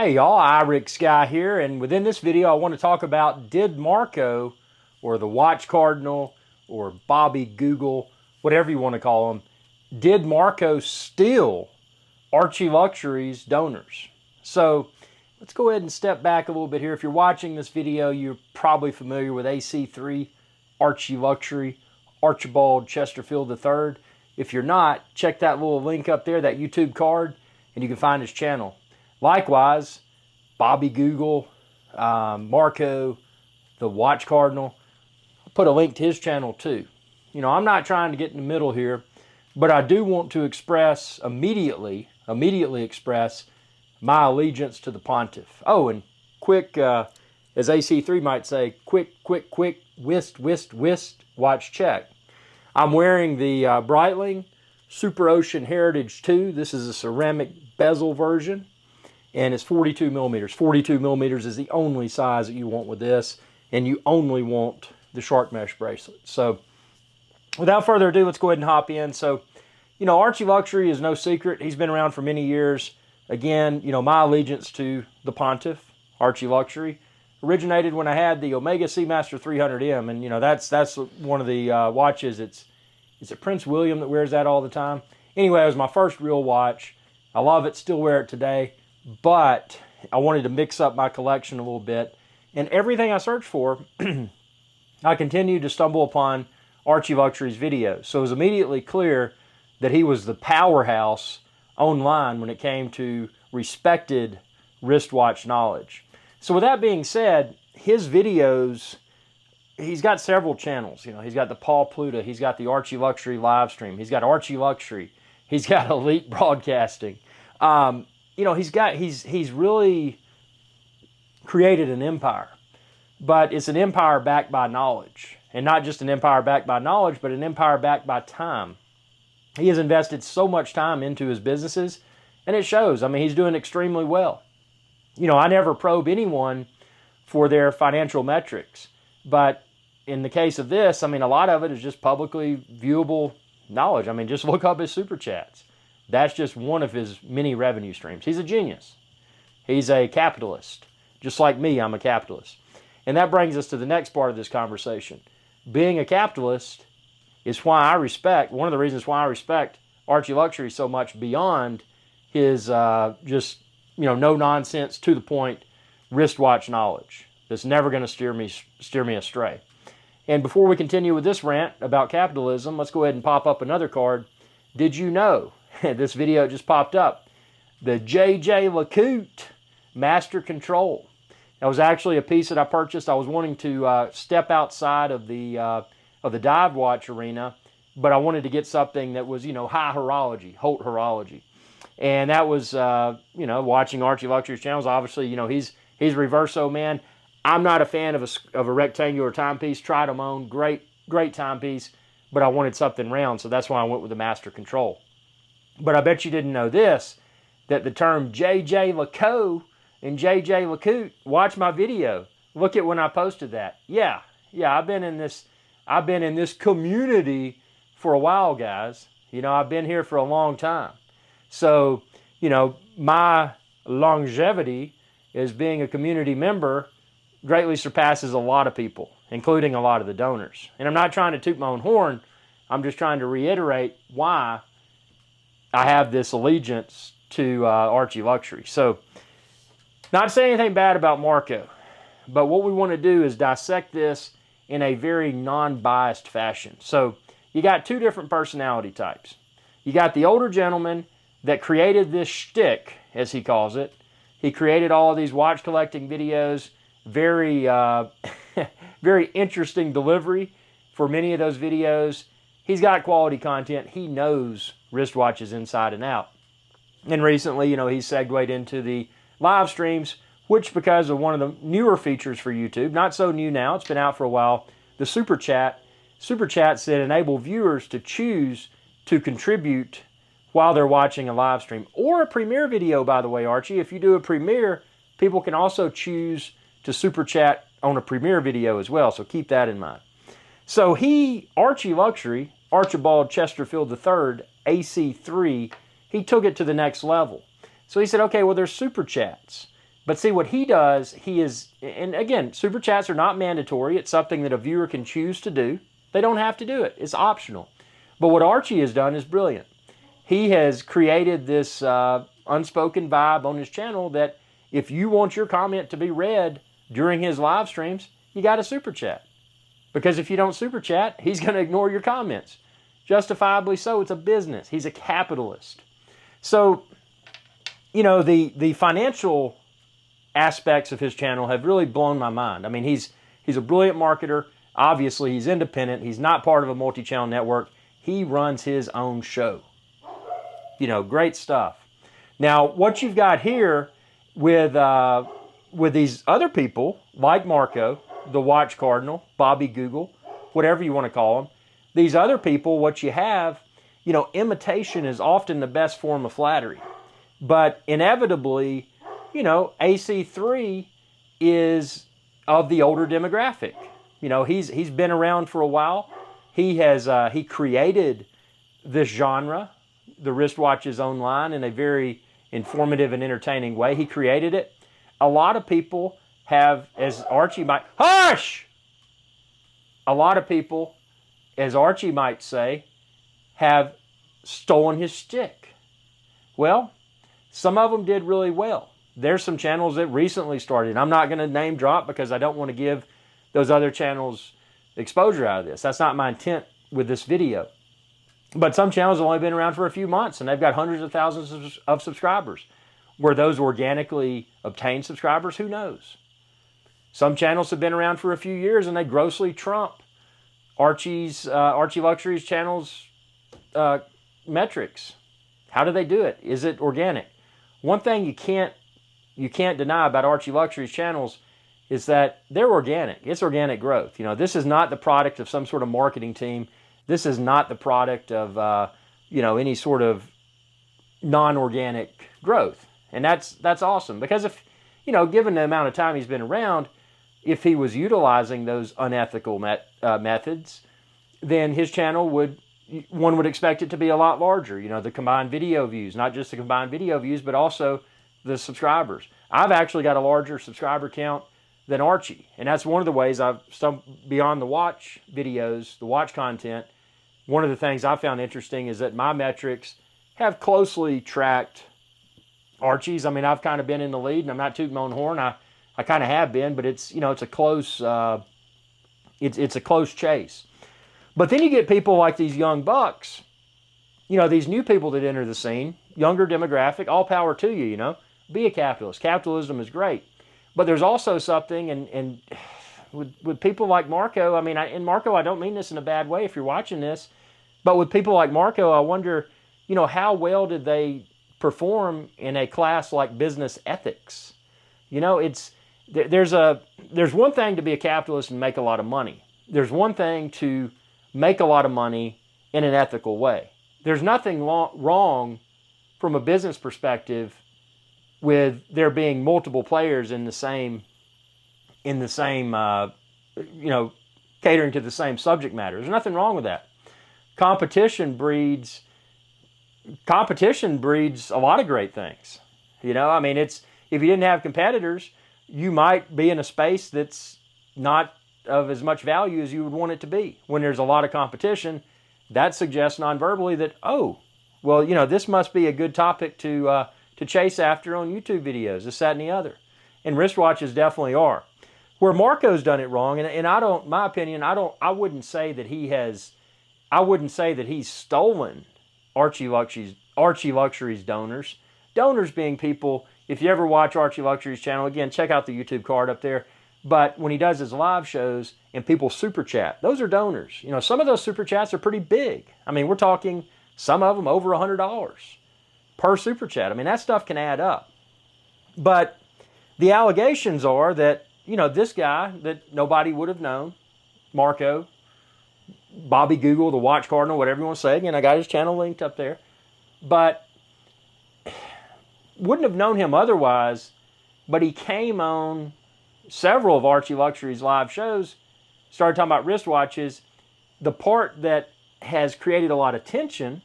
Hey y'all, iRick Guy here, and within this video I want to talk about, did Marco, or the Watch Cardinal, or Bobby Google, whatever you want to call him, did Marco steal ArchieLuxury's donors? So let's go ahead and step back a little bit here. If you're watching this video, you're probably familiar with AC3, ArchieLuxury, Archibald Chesterfield III. If you're not, check that little link up there, that YouTube card, and you can find his channel. Likewise, Bobby Google, Marco, the Watch Cardinal, I'll put a link to his channel too. You know, I'm not trying to get in the middle here, but I do want to express immediately express my allegiance to the pontiff. Oh, and quick, as AC3 might say, quick, whist, watch check. I'm wearing the Breitling Super Ocean Heritage 2. This is a ceramic bezel version, and it's 42 millimeters. 42 millimeters is the only size that you want with this, and you only want the shark mesh bracelet. So without further ado, let's go ahead and hop in. So, you know, ArchieLuxury is no secret. He's been around for many years. Again, you know, my allegiance to the pontiff, ArchieLuxury, originated when I had the Omega Seamaster 300M, and you know, that's one of the watches. Is it Prince William that wears that all the time? Anyway, it was my first real watch. I love it, still wear it today, but I wanted to mix up my collection a little bit. And everything I searched for, I continued to stumble upon ArchieLuxury's videos. So it was immediately clear that he was the powerhouse online when it came to respected wristwatch knowledge. So with that being said, his videos, he's got several channels. You know, he's got the Paul Pluta, he's got the ArchieLuxury live stream, he's got ArchieLuxury, he's got Elite Broadcasting. You know, he's really created an empire, but it's an empire backed by knowledge, and not just an empire backed by knowledge, but an empire backed by time. He has invested so much time into his businesses, and it shows. I mean, he's doing extremely well. You know, I never probe anyone for their financial metrics, but in the case of this, I mean, a lot of it is just publicly viewable knowledge. I mean, just look up his super chats. That's just one of his many revenue streams. He's a genius. He's a capitalist. Just like me, I'm a capitalist. And that brings us to the next part of this conversation. Being a capitalist is why I respect, one of the reasons why I respect ArchieLuxury so much beyond his just, you know, no nonsense, to the point wristwatch knowledge that's never going to steer me astray. And before we continue with this rant about capitalism, let's go ahead and pop up another card. Did you know, this video just popped up, the J.J. LeCoultre Master Control. That was actually a piece that I purchased. I was wanting to step outside of the dive watch arena, but I wanted to get something that was, you know, high horology, haute horology. And that was, you know, watching ArchieLuxury's channels. Obviously, you know, he's Reverso man. I'm not a fan of a rectangular timepiece. Tried them on, great timepiece, but I wanted something round, so that's why I went with the Master Control. But I bet you didn't know this, that the term J.J. LeCoultre and J.J. LeCoultre, watch my video. Look at when I posted that. Yeah, I've been in this community for a while, guys. You know, I've been here for a long time. So, you know, my longevity as being a community member greatly surpasses a lot of people, including a lot of the donors. And I'm not trying to toot my own horn. I'm just trying to reiterate why I have this allegiance to ArchieLuxury. So, not saying anything bad about Marco, but what we want to do is dissect this in a very non-biased fashion. So, you got two different personality types. You got the older gentleman that created this shtick, as he calls it. He created all of these watch collecting videos, very, very interesting delivery for many of those videos. He's got quality content. He knows wristwatches inside and out. And recently, you know, he's segued into the live streams, which, because of one of the newer features for YouTube, not so new now, it's been out for a while, the Super Chats that enable viewers to choose to contribute while they're watching a live stream. Or a premiere video, by the way, Archie. If you do a premiere, people can also choose to Super Chat on a premiere video as well, so keep that in mind. So ArchieLuxury, Archibald Chesterfield III, AC3, he took it to the next level. So he said, okay, well, there's super chats. But see what he does, he is, and again, super chats are not mandatory. It's something that a viewer can choose to do. They don't have to do it. It's optional. But what Archie has done is brilliant. He has created this unspoken vibe on his channel that if you want your comment to be read during his live streams, you got to super chat. Because if you don't super chat, he's going to ignore your comments. Justifiably so. It's a business. He's a capitalist. So, you know, the financial aspects of his channel have really blown my mind. I mean, he's a brilliant marketer. Obviously, he's independent. He's not part of a multi-channel network. He runs his own show. You know, great stuff. Now, what you've got here with these other people, like Marco, the Watch Cardinal, Bobby Google, whatever you want to call them, these other people, what you have, you know, imitation is often the best form of flattery. But inevitably, you know, AC3 is of the older demographic. You know, he's been around for a while. He created this genre, the wristwatches online, in a very informative and entertaining way. He created it. A lot of people have, as Archie might, hush! A lot of people, as Archie might say, have stolen his stick. Well, some of them did really well. There's some channels that recently started. I'm not going to name drop because I don't want to give those other channels exposure out of this. That's not my intent with this video. But some channels have only been around for a few months and they've got hundreds of thousands of subscribers. Were those organically obtained subscribers? Who knows? Some channels have been around for a few years and they grossly trump ArchieLuxury's channel's metrics. How do they do it? Is it organic? One thing you can't deny about ArchieLuxury's channels is that they're organic. It's organic growth. You know, this is not the product of some sort of marketing team. This is not the product of you know, any sort of non-organic growth. And that's awesome, because if, you know, given the amount of time he's been around, if he was utilizing those unethical methods, then his channel one would expect it to be a lot larger. You know, the combined video views, not just the combined video views, but also the subscribers. I've actually got a larger subscriber count than Archie. And that's one of the ways I've beyond the watch videos, the watch content. One of the things I found interesting is that my metrics have closely tracked Archie's. I mean, I've kind of been in the lead, and I'm not tooting my own horn. I kind of have been, but it's, you know, it's a close it's a close chase. But then you get people like these young bucks, you know, these new people that enter the scene, younger demographic, all power to you, you know. Be a capitalist. Capitalism is great. But there's also something, and with people like Marco, I mean, and Marco, I don't mean this in a bad way if you're watching this, but with people like Marco, I wonder, you know, how well did they perform in a class like business ethics? You know, there's one thing to be a capitalist and make a lot of money. There's one thing to make a lot of money in an ethical way. There's nothing wrong from a business perspective with there being multiple players in the same, you know, catering to the same subject matter. There's nothing wrong with that. Competition breeds a lot of great things. You know, I mean, if you didn't have competitors, you might be in a space that's not of as much value as you would want it to be. When there's a lot of competition, that suggests non-verbally that, oh, well, you know, this must be a good topic to chase after on YouTube videos, this, that, and the other. And wristwatches definitely are. Where Marco's done it wrong, and my opinion, I wouldn't say that he's stolen ArchieLuxury's donors. Donors being people, if you ever watch ArchieLuxury's channel, again, check out the YouTube card up there. But when he does his live shows and people super chat, those are donors. You know, some of those super chats are pretty big. I mean, we're talking some of them over $100 per super chat. I mean, that stuff can add up. But the allegations are that, you know, this guy that nobody would have known, Marco, Bobby Google, the Watch Cardinal, whatever you want to say. Again, I got his channel linked up there. But wouldn't have known him otherwise, but he came on several of ArchieLuxury's live shows, started talking about wristwatches. The part that has created a lot of tension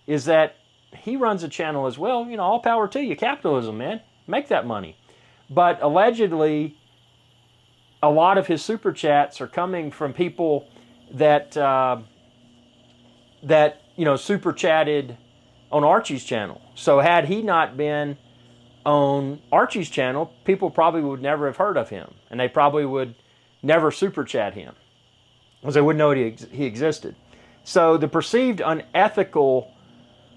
is that he runs a channel as well. You know, all power to you. Capitalism, man. Make that money. But allegedly, a lot of his super chats are coming from people that super chatted on Archie's channel. So had he not been on Archie's channel, people probably would never have heard of him, and they probably would never super chat him because they wouldn't know he existed. So the perceived unethical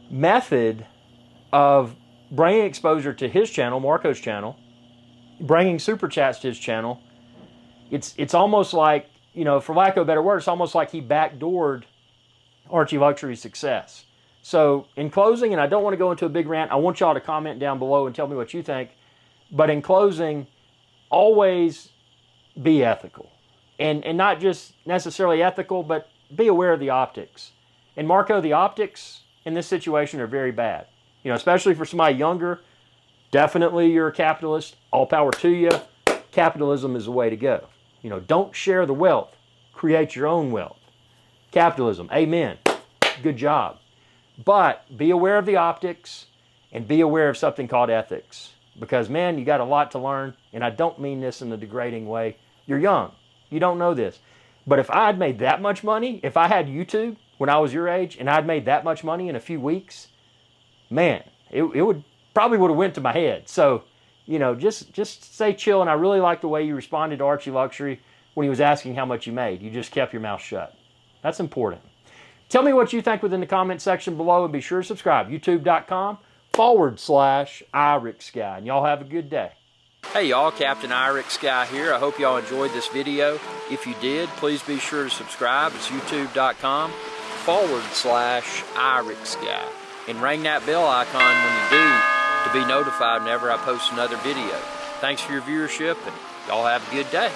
method of bringing exposure to his channel, Marco's channel, bringing super chats to his channel, it's almost like, for lack of a better word, it's almost like he backdoored ArchieLuxury's success. So in closing, and I don't want to go into a big rant, I want y'all to comment down below and tell me what you think. But in closing, always be ethical. And not just necessarily ethical, but be aware of the optics. And Marco, the optics in this situation are very bad. Especially for somebody younger, definitely you're a capitalist, all power to you. Capitalism is the way to go. Don't share the wealth, create your own wealth. Capitalism, amen. Good job. But be aware of the optics and be aware of something called ethics. Because, man, you got a lot to learn, and I don't mean this in a degrading way. You're young. You don't know this. But if I had made that much money, if I had YouTube when I was your age and I'd made that much money in a few weeks, man, it would probably would have went to my head. So, just stay chill. And I really like the way you responded to Archie Luxury when he was asking how much you made. You just kept your mouth shut. That's important. Tell me what you think within the comment section below, and be sure to subscribe. YouTube.com/IRixGuy. And y'all have a good day. Hey y'all, Captain IRixGuy here. I hope y'all enjoyed this video. If you did, please be sure to subscribe. It's YouTube.com/IRixGuy. And ring that bell icon when you do to be notified whenever I post another video. Thanks for your viewership, and y'all have a good day.